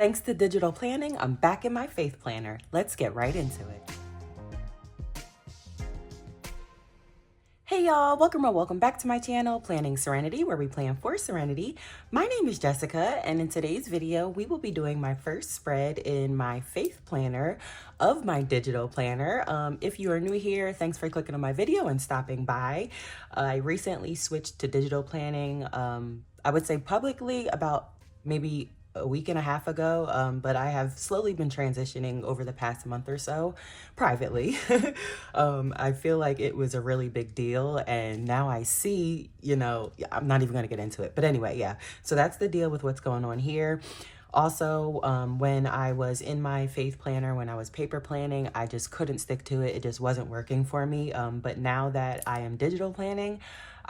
Thanks to digital planning, I'm back in my faith planner. Let's get right into it. Hey y'all, welcome back to my channel, Planning Serenity, where we plan for serenity. My name is Jessica, and in today's video, we will be doing my first spread in my faith planner of my digital planner. If you are new here, thanks for clicking on my video and stopping by. I recently switched to digital planning, I would say publicly about maybe a week and a half ago, but I have slowly been transitioning over the past month or so privately. I feel like it was a really big deal, and now I see, I'm not even going to get into it, but anyway, yeah, so that's the deal with what's going on here. Also, when I was in my faith planner, when I was paper planning, I just couldn't stick to it. It just wasn't working for me. But now that I am digital planning,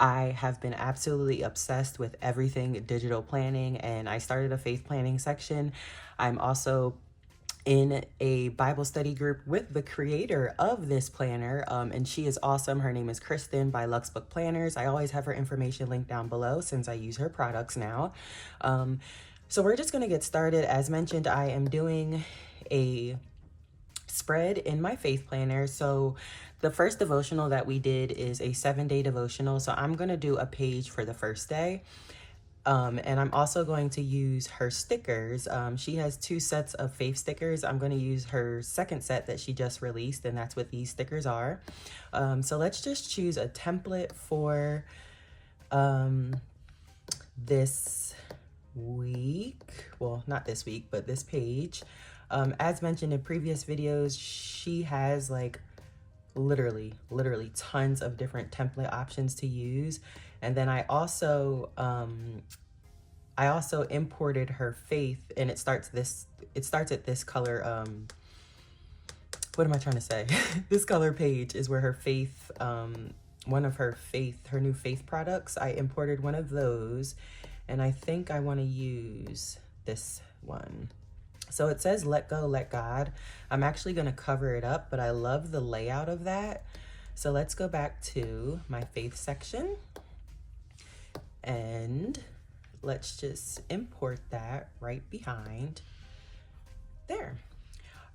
I have been absolutely obsessed with everything digital planning, and I started a faith planning section. I'm also in a Bible study group with the creator of this planner, and she is awesome. Her name is Kristen by Luxbook Planners. I always have her information linked down below since I use her products now. So we're just going to get started. As mentioned, I am doing a spread in my faith planner. So the first devotional that we did is a 7-day devotional. So I'm going to do a page for the first day. And I'm also going to use her stickers. She has 2 sets of faith stickers. I'm going to use her second set that she just released, and that's what these stickers are. So let's just choose a template for this week. Well, not this week, but this page. As mentioned in previous videos, she has like literally tons of different template options to use. And then I also imported her faith, and it starts at this color. What am I trying to say? This color page is where her faith, one of her new faith products. I imported one of those, and I think I want to use this one. So it says, let go, let God. I'm actually going to cover it up, but I love the layout of that. So let's go back to my faith section, and let's just import that right behind there.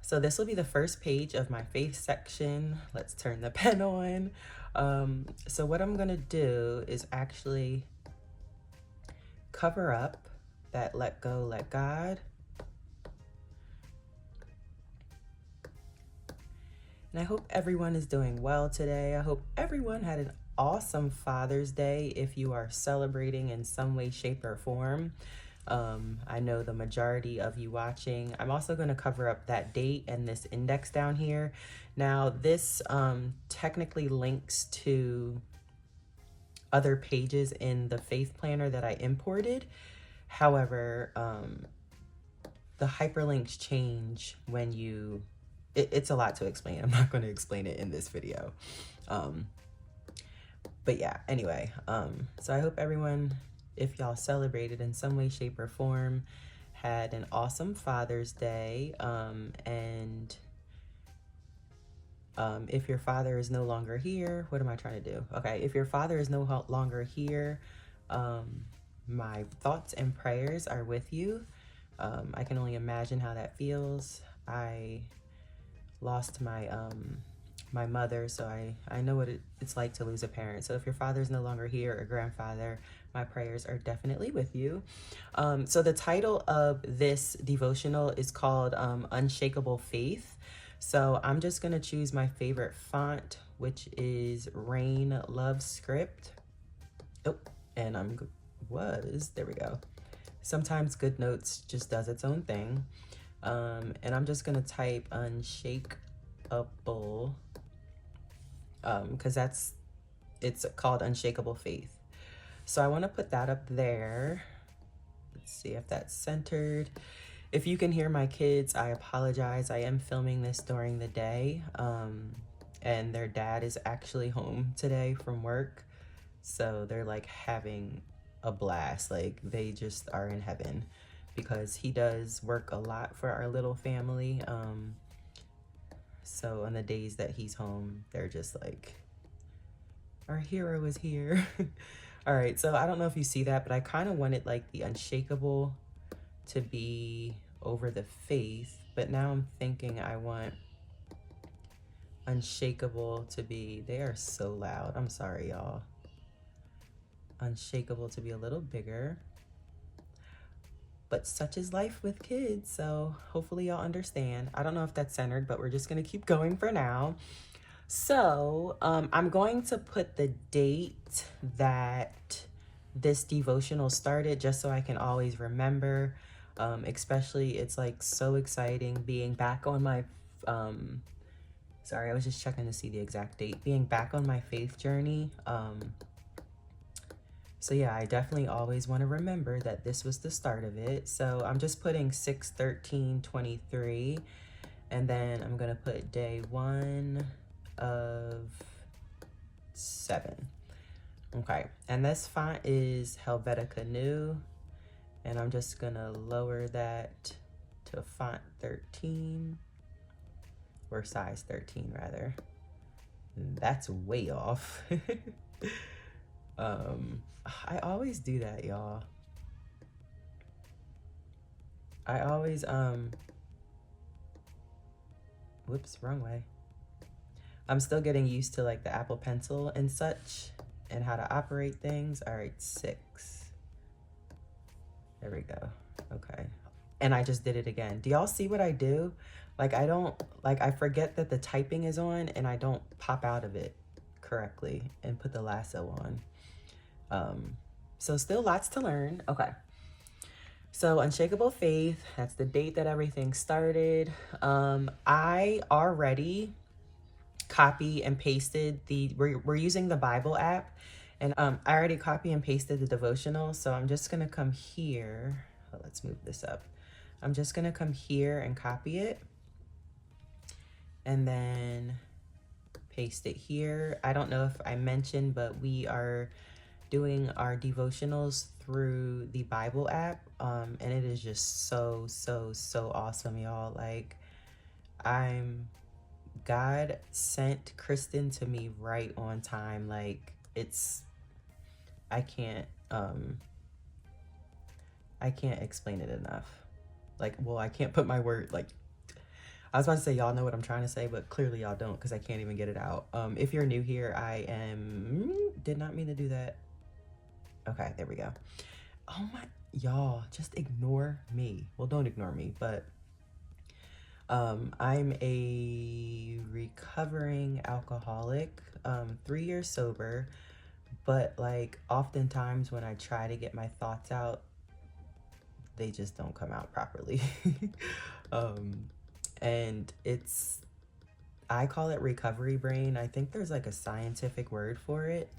So this will be the first page of my faith section. Let's turn the pen on. So what I'm going to do is actually cover up that let go, let God. And I hope everyone is doing well today. I hope everyone had an awesome Father's Day if you are celebrating in some way, shape, or form. I know the majority of you watching. I'm also going to cover up that date and this index down here. Now, this technically links to other pages in the faith planner that I imported. However, the hyperlinks change when you... It's a lot to explain. I'm not going to explain it in this video. But yeah, anyway, so I hope everyone, if y'all celebrated in some way, shape, or form, had an awesome Father's Day. And if your father is no longer here, what am I trying to do? Okay, if your father is no longer here, my thoughts and prayers are with you. I can only imagine how that feels. I lost my my mother, so I know what it's like to lose a parent. So if your father is no longer here, or grandfather, my prayers are definitely with you. So the title of this devotional is called Unshakable Faith. So I'm just going to choose my favorite font, which is Rain Love Script. Oh, and there we go. Sometimes Goodnotes just does its own thing. And I'm just going to type unshakable, because it's called Unshakable Faith. So I want to put that up there. Let's see if that's centered. If you can hear my kids, I apologize. I am filming this during the day, and their dad is actually home today from work. So they're like having a blast. Like they just are in heaven, because he does work a lot for our little family. So on the days that he's home, they're just like, our hero is here. All right, so I don't know if you see that, but I kind of wanted like the unshakable to be over the faith, but now I'm thinking I want unshakable to be, they are so loud. I'm sorry, y'all. Unshakable to be a little bigger. But such is life with kids, so hopefully y'all understand. I don't know if that's centered, but we're just gonna keep going for now. So I'm going to put the date that this devotional started just so I can always remember. Especially it's like so exciting being back on my, sorry, I was just checking to see the exact date, being back on my faith journey. So yeah, I definitely always want to remember that this was the start of it. So I'm just putting 6/13/23, and then I'm gonna put day 1 of 7. Okay, and this font is Helvetica New, and I'm just gonna lower that to font 13, or size 13 rather. That's way off. I always do that, y'all. I always, whoops, wrong way. I'm still getting used to like the Apple Pencil and such and how to operate things. All right, 6. There we go. Okay. And I just did it again. Do y'all see what I do? Like I forget that the typing is on and I don't pop out of it correctly and put the lasso on. So still lots to learn. Okay. So Unshakable Faith, that's the date that everything started. I already copy and pasted we're using the Bible app, and I already copy and pasted the devotional. So I'm just gonna come here. Oh, let's move this up. I'm just gonna come here and copy it and then paste it here. I don't know if I mentioned, but we are doing our devotionals through the Bible app, and it is just so awesome, y'all. Like, God sent Kristen to me right on time. Like, I can't explain it enough. Like, well, I can't put my word, like, I was about to say y'all know what I'm trying to say, but clearly y'all don't, because I can't even get it out. If you're new here, did not mean to do that. Okay, there we go. Oh my, y'all, just ignore me. Well, don't ignore me, but I'm a recovering alcoholic, 3 years sober, but like oftentimes when I try to get my thoughts out, they just don't come out properly. And I call it recovery brain. I think there's like a scientific word for it,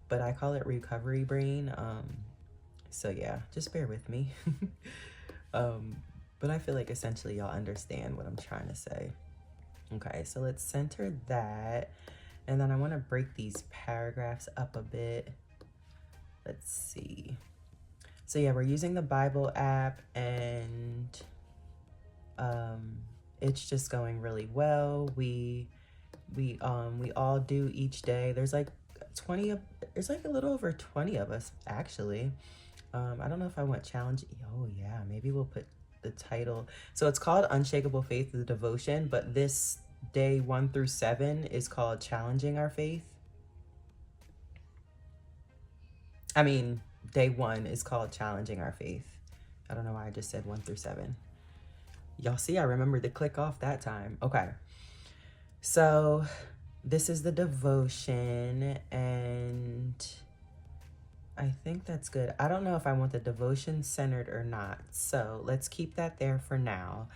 but I call it recovery brain. So yeah, just bear with me. But I feel like essentially y'all understand what I'm trying to say. Okay, so let's center that. And then I want to break these paragraphs up a bit. Let's see. So yeah, we're using the Bible app, and it's just going really well. We all do each day. There's like there's like a little over 20 of us actually. I don't know if I want challenge. Oh yeah, maybe we'll put the title. So it's called Unshakable Faith, the devotion, but this day 1 through 7 is called Challenging Our Faith. I mean, day 1 is called Challenging Our Faith. I don't know why I just said 1 through 7. Y'all see, I remembered to click off that time. Okay. So this is the devotion, and I think that's good. I don't know if I want the devotion centered or not, so let's keep that there for now.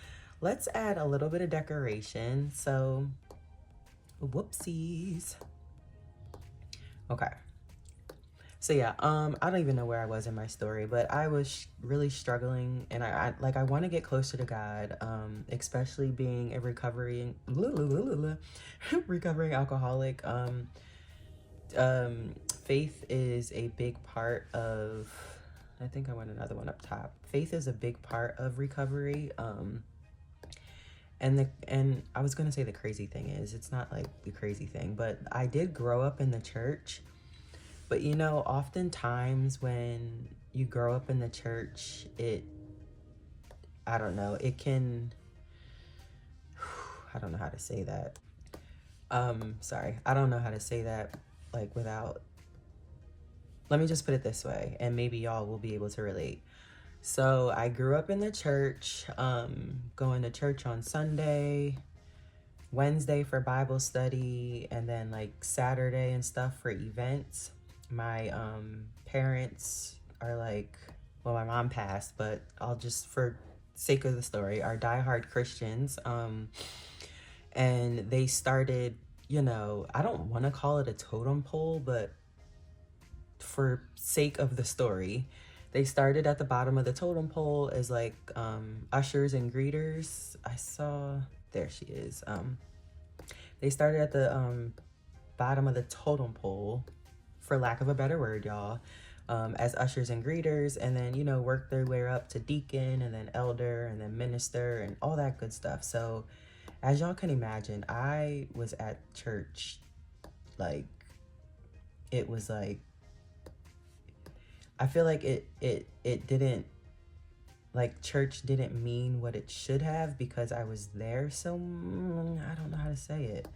Let's add a little bit of decoration. So, whoopsies. Okay. So yeah, I don't even know where I was in my story, but I was really struggling, and I want to get closer to God, especially being a recovering alcoholic. Faith is a big part of, I think I want another one up top. Faith is a big part of recovery. And I was going to say the crazy thing is, it's not like the crazy thing, but I did grow up in the church. But you know, oftentimes when you grow up in the church, I don't know, it can, I don't know how to say that. Sorry, I don't know how to say that, like, without, let me just put it this way, and maybe y'all will be able to relate. So I grew up in the church, going to church on Sunday, Wednesday for Bible study, and then like Saturday and stuff for events. My parents are like, well, my mom passed, but I'll just, for sake of the story, are diehard Christians. And they started, you know, I don't want to call it a totem pole, but for sake of the story, they started at the bottom of the totem pole as like ushers and greeters. I saw, there she is. They started at the bottom of the totem pole, for lack of a better word, y'all, as ushers and greeters, and then, you know, worked their way up to deacon and then elder and then minister and all that good stuff. So as y'all can imagine, I was at church, like, it was like, I feel like it didn't, like, church didn't mean what it should have because I was there. So I don't know how to say it,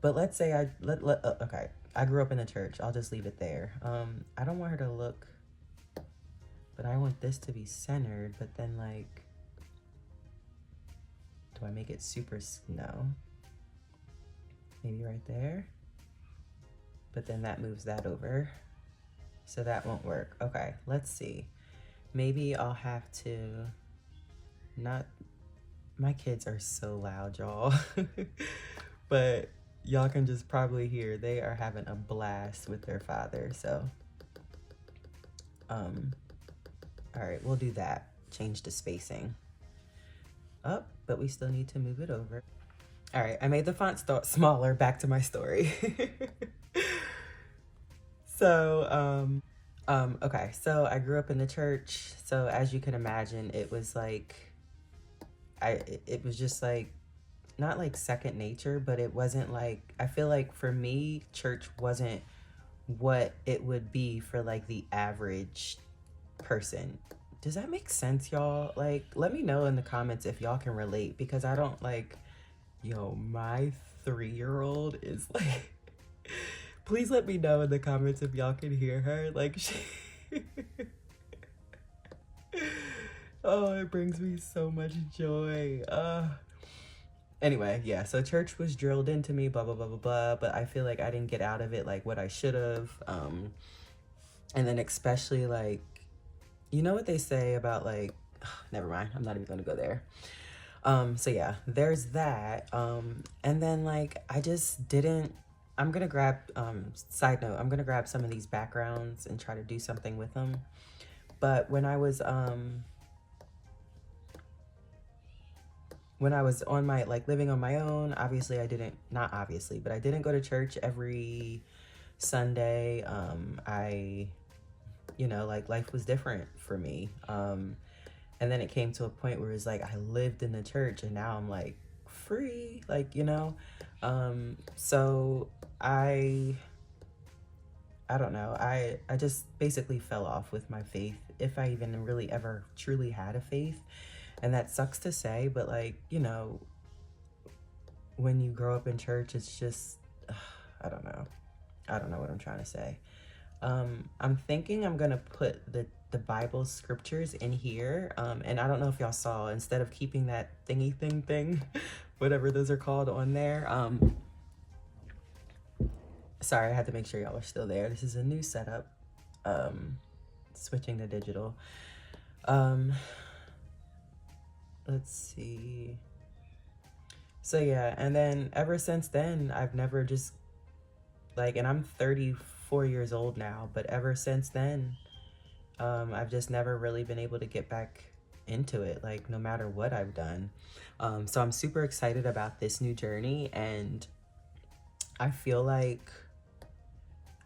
but let's say okay, I grew up in a church. I'll just leave it there. I don't want her to look, but I want this to be centered. But then, like, do I make it super? No, maybe right there. But then that moves that over, so that won't work. Okay, let's see. Maybe I'll have to not, my kids are so loud, y'all. But y'all can just probably hear they are having a blast with their father. So all right, we'll do that. Change the spacing up, but we still need to move it over. All right, I made the font smaller. Back to my story. So okay, so I grew up in the church. So as you can imagine, it was like, it was just like, not like second nature, but it wasn't like, I feel like for me, church wasn't what it would be for like the average person. Does that make sense, y'all? Like, let me know in the comments if y'all can relate, because I don't, like, yo, my 3-year-old is like, please let me know in the comments if y'all can hear her. Like, she oh, it brings me so much joy. Anyway, yeah, so church was drilled into me, blah, blah, blah, blah, blah, but I feel like I didn't get out of it like what I should have. And then especially, like, you know what they say about, like, never mind, I'm not even gonna go there. So yeah, there's that. And then, like, I just didn't, I'm gonna grab, side note, I'm gonna grab some of these backgrounds and try to do something with them. But when I was on my, like, living on my own, obviously I didn't, not obviously, but I didn't go to church every Sunday. I, you know, like, life was different for me. And then it came to a point where it's like I lived in the church and now I'm like free, like, you know. So I don't know. I just basically fell off with my faith, if I even really ever truly had a faith. And that sucks to say, but, like, you know, when you grow up in church, it's just, I don't know. I don't know what I'm trying to say. I'm thinking I'm gonna put the Bible scriptures in here. And I don't know if y'all saw, instead of keeping that thingy thing, whatever those are called, on there. Sorry, I had to make sure y'all are still there. This is a new setup. Switching to digital. Let's see. So yeah, and then ever since then, I've never just, like, and I'm 34 years old now, but ever since then, I've just never really been able to get back into it, like, no matter what I've done. So I'm super excited about this new journey, and I feel like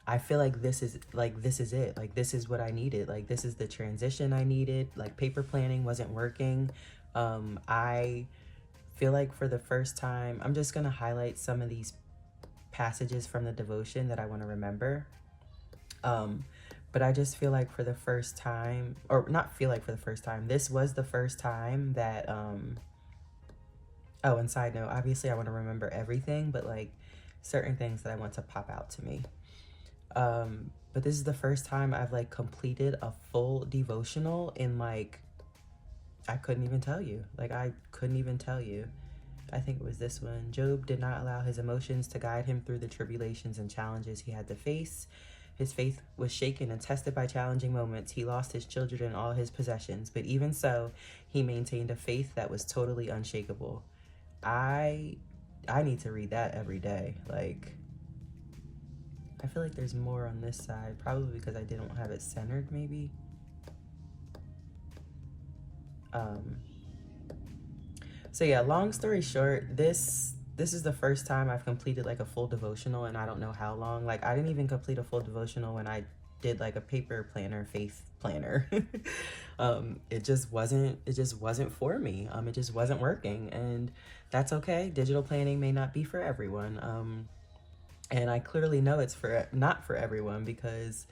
this is it. Like, this is what I needed. Like, this is the transition I needed. Like, paper planning wasn't working. I feel like for the first time, I'm just gonna highlight some of these passages from the devotion that I want to remember. But I just feel like for the first time, or not feel like for the first time, this was the first time that, oh, and side note, obviously I want to remember everything, but like certain things that I want to pop out to me. But this is the first time I've like completed a full devotional in like, I couldn't even tell you. Like, I couldn't even tell you. I think it was this one. Job did not allow his emotions to guide him through the tribulations and challenges he had to face. His faith was shaken and tested by challenging moments. He lost his children and all his possessions, but even so, he maintained a faith that was totally unshakable. I need to read that every day. Like, I feel like there's more on this side, probably because I didn't have it centered, maybe. So yeah, long story short, this is the first time I've completed like a full devotional, and I don't know how long. Like, I didn't even complete a full devotional when I did like a paper planner, faith planner. It just wasn't for me. It just wasn't working, and that's okay. Digital planning may not be for everyone. And I clearly know it's not for everyone, because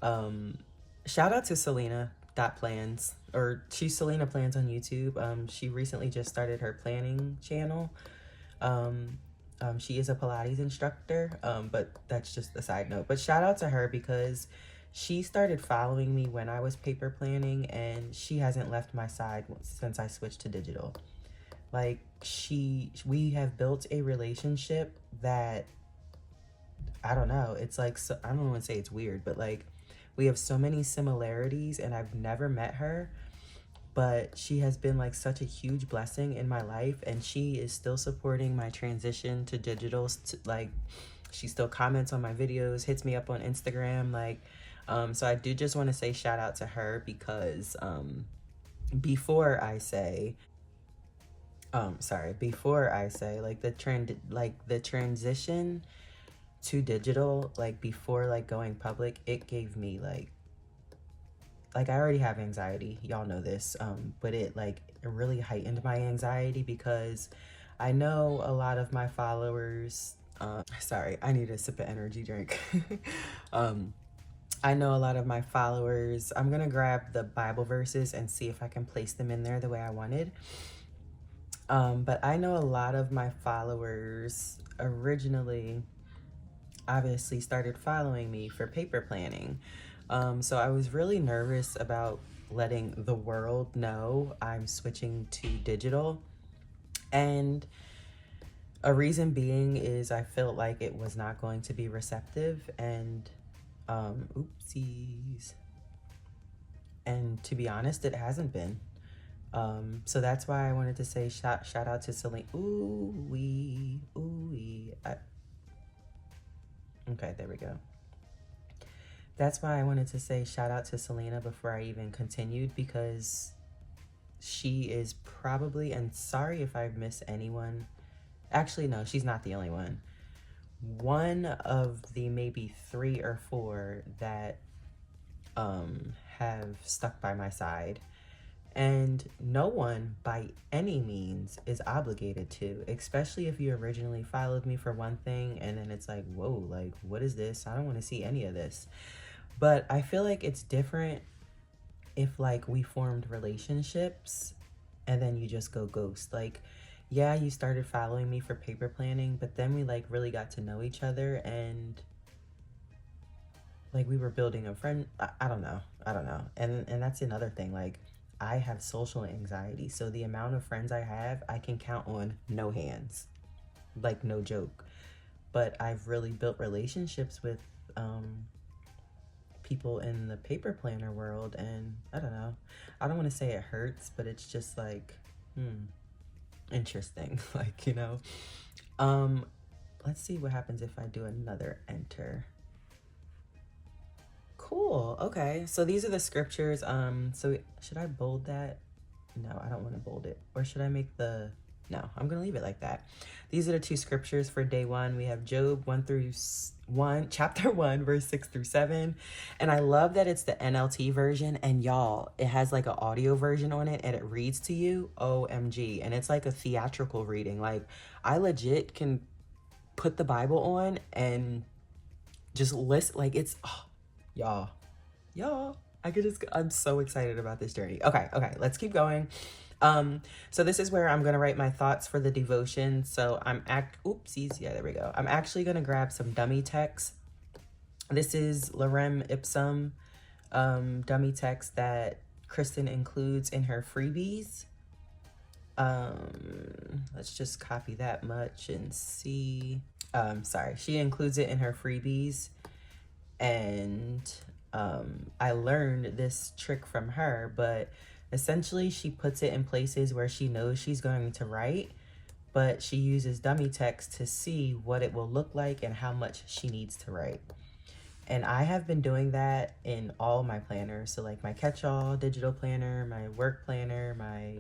shout out to Selena Plans, or she's Selena Plans on YouTube. She recently just started her planning channel. She is a Pilates instructor, but that's just a side note. But shout out to her, because she started following me when I was paper planning, and she hasn't left my side since I switched to digital. Like, we have built a relationship that, I don't know, it's like, so, I don't want to say it's weird, but like, we have so many similarities, and I've never met her, but she has been like such a huge blessing in my life, and she is still supporting my transition to digital. Like, she still comments on my videos, hits me up on Instagram, like, so I do just want to say shout out to her, because before I say like the transition to digital, like before like going public, it gave me like I already have anxiety, y'all know this, but it really heightened my anxiety, because I know a lot of my followers, sorry, I need a sip of energy drink. I know a lot of my followers, I'm gonna grab the Bible verses and see if I can place them in there the way I wanted. But I know a lot of my followers originally obviously started following me for paper planning. So I was really nervous about letting the world know I'm switching to digital. And a reason being is I felt like it was not going to be receptive, and oopsies. And to be honest, it hasn't been. So that's why I wanted to say shout out to Celine. Okay, there we go. That's why I wanted to say shout out to Selena before I even continued, because she is probably, and sorry if I miss anyone. Actually, no, she's not the only one. One of the maybe 3 or 4 that have stuck by my side. And no one by any means is obligated to, especially if you originally followed me for one thing and then it's like, whoa, like, what is this? I don't want to see any of this. But I feel like it's different if like we formed relationships and then you just go ghost. Like, yeah, you started following me for paper planning, but then we like really got to know each other, and like we were building a friend. I don't know. And that's another thing. Like, I have social anxiety, so the amount of friends I have, I can count on no hands, like no joke. But I've really built relationships with people in the paper planner world, and I don't know. I don't want to say it hurts, but it's just like, interesting. Like, you know. Let's see what happens if I do another enter. Cool. Okay. So these are the scriptures. So should I bold that? No, I don't want to bold it. Or should I make the... No, I'm going to leave it like that. These are the 2 scriptures for day 1. We have Job 1 chapter 1, verse 6 through 7. And I love that it's the NLT version. And y'all, it has like an audio version on it, and it reads to you. OMG. And it's like a theatrical reading. Like, I legit can put the Bible on and just listen. Like, it's... Oh, y'all, Y'all, I'm so excited about this journey. Okay, let's keep going. So this is where I'm gonna write my thoughts for the devotion. So oopsies, yeah, there we go. I'm actually gonna grab some dummy text. This is Lorem Ipsum dummy text that Kristen includes in her freebies. Let's just copy that much and see. Sorry, she includes it in her freebies, and I learned this trick from her, but essentially she puts it in places where she knows she's going to write, but she uses dummy text to see what it will look like and how much she needs to write. And I have been doing that in all my planners. So like my catch-all digital planner, my work planner, my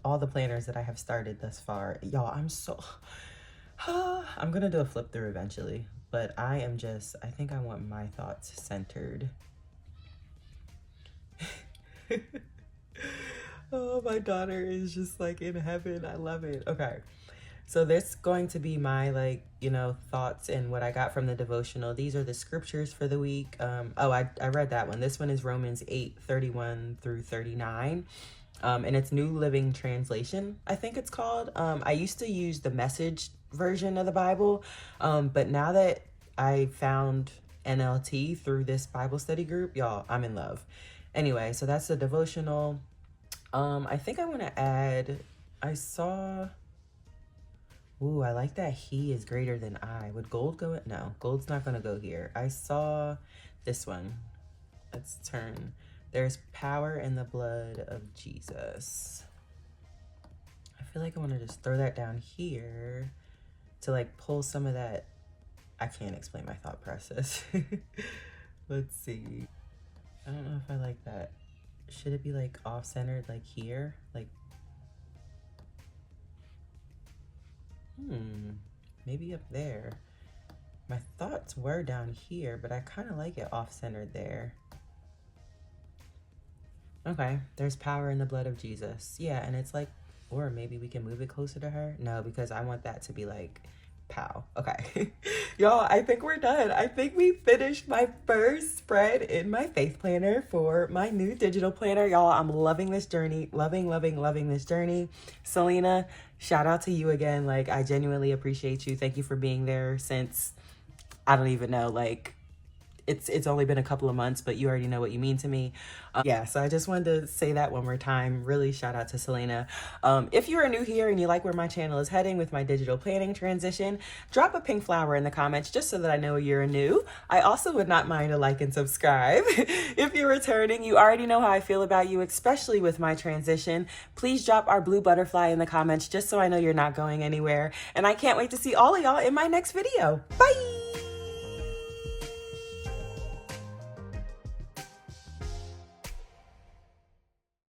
all the planners that I have started thus far. Y'all, I'm gonna do a flip through eventually, but I think I want my thoughts centered. Oh, my daughter is just like in heaven. I love it. Okay. So this going to be my thoughts and what I got from the devotional. These are the scriptures for the week. I read that one. This one is Romans 8:31 through 39. And it's New Living Translation, I think it's called. I used to use the Message version of the Bible, but now that I found NLT through this Bible study group, y'all, I'm in love. Anyway, so that's the devotional. I think I want to add, I like that he is greater than I. Would gold go in? No, gold's not going to go here. I saw this one. Let's turn. There's power in the blood of Jesus. I feel like I want to just throw that down here to like pull some of that. I can't explain my thought process. Let's see. I don't know if I like that. Should it be like off-centered like here? Like, maybe up there. My thoughts were down here, but I kind of like it off-centered there. Okay, there's power in the blood of Jesus. Yeah, and it's like, or maybe we can move it closer to her. No, because I want that to be like, pow. Okay. Y'all, I think we're done. I think we finished my first spread in my faith planner for my new digital planner. Y'all, I'm loving this journey. Loving this journey. Selena, shout out to you again. Like, I genuinely appreciate you. Thank you for being there since, I don't even know, like, it's only been a couple of months, but you already know what you mean to me. So I just wanted to say that one more time. Really shout out to Selena. If you are new here and you like where my channel is heading with my digital planning transition, drop a pink flower in the comments just so that I know you're new. I also would not mind a like and subscribe. If you're returning, you already know how I feel about you, especially with my transition. Please drop our blue butterfly in the comments just so I know you're not going anywhere. And I can't wait to see all of y'all in my next video. Bye!